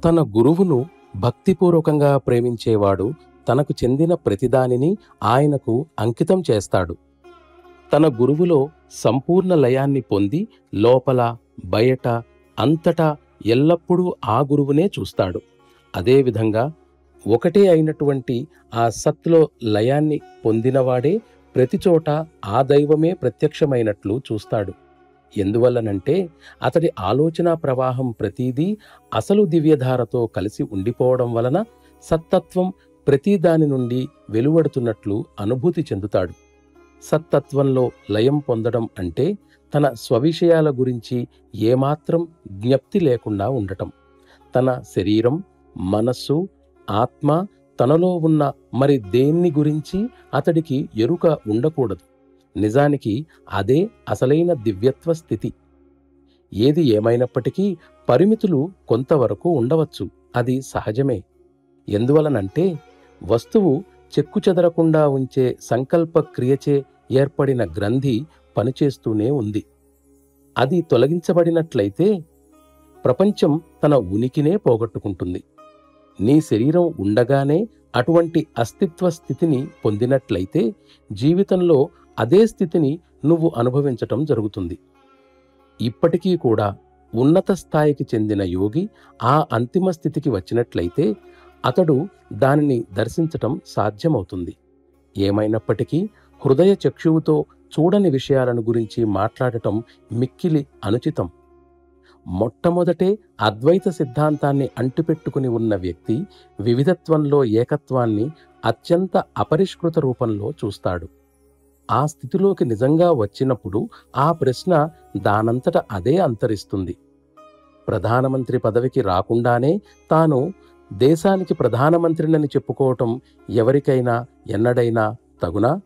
తన గురువును భక్తిపూర్వకంగా ప్రేమించేవాడు తనకు చెందిన ప్రతిదానిని ఆయనకు అంకితం చేస్తాడు. తన గురువులో సంపూర్ణ లయాన్ని పొంది లోపల బయట అంతటా ఎల్లప్పుడూ ఆ గురువునే చూస్తాడు. అదేవిధంగా ఒకటే అయినటువంటి ఆ సత్లో లయాన్ని పొందినవాడే ప్రతిచోట ఆ దైవమే ప్రత్యక్షమైనట్లు చూస్తాడు. ఎందువల్లనంటే అతడి ఆలోచనా ప్రవాహం ప్రతీదీ అసలు దివ్యధారతో కలిసి ఉండిపోవడం వలన సత్తత్వం ప్రతిదాని నుండి వెలువడుతున్నట్లు అనుభూతి చెందుతాడు. సత్తత్వంలో లయం పొందడం అంటే తన స్వవిషయాల గురించి ఏమాత్రం జ్ఞప్తి లేకుండా ఉండటం. తన శరీరం, మనస్సు, ఆత్మ తనలో ఉన్న మరి దేన్ని గురించి అతడికి ఎరుక ఉండకూడదు. నిజానికి అదే అసలైన దివ్యత్వ స్థితి. ఏది ఏమైనప్పటికీ పరిమితులు కొంతవరకు ఉండవచ్చు, అది సహజమే. ఎందువలనంటే వస్తువు చెక్కుచెదరకుండా ఉంచే సంకల్ప క్రియచే ఏర్పడిన గ్రంథి పనిచేస్తూనే ఉంది. అది తొలగించబడినట్లయితే ప్రపంచం తన ఉనికినే పోగొట్టుకుంటుంది. నీ శరీరం ఉండగానే అటువంటి అస్తిత్వ స్థితిని పొందినట్లయితే జీవితంలో అదే స్థితిని నువ్వు అనుభవించటం జరుగుతుంది. ఇప్పటికీ కూడా ఉన్నత స్థాయికి చెందిన యోగి ఆ అంతిమ స్థితికి వచ్చినట్లయితే అతడు దానిని దర్శించటం సాధ్యమవుతుంది. ఏమైనప్పటికీ హృదయ చక్షువుతో చూడని విషయాలను గురించి మాట్లాడటం మిక్కిలి అనుచితం. మొట్టమొదటే అద్వైత సిద్ధాంతాన్ని అంటిపెట్టుకుని ఉన్న వ్యక్తి వివిధత్వంలో ఏకత్వాన్ని అత్యంత అపరిష్కృత రూపంలో చూస్తాడు. ఆ స్థితిలోకి నిజంగా వచ్చినప్పుడు ఆ ప్రశ్న దానంతట అదే అంతరిస్తుంది. ప్రధానమంత్రి పదవికి రాకుండానే తాను దేశానికి ప్రధానమంత్రినని చెప్పుకోవటం ఎవరికైనా ఎన్నడైనా తగునా?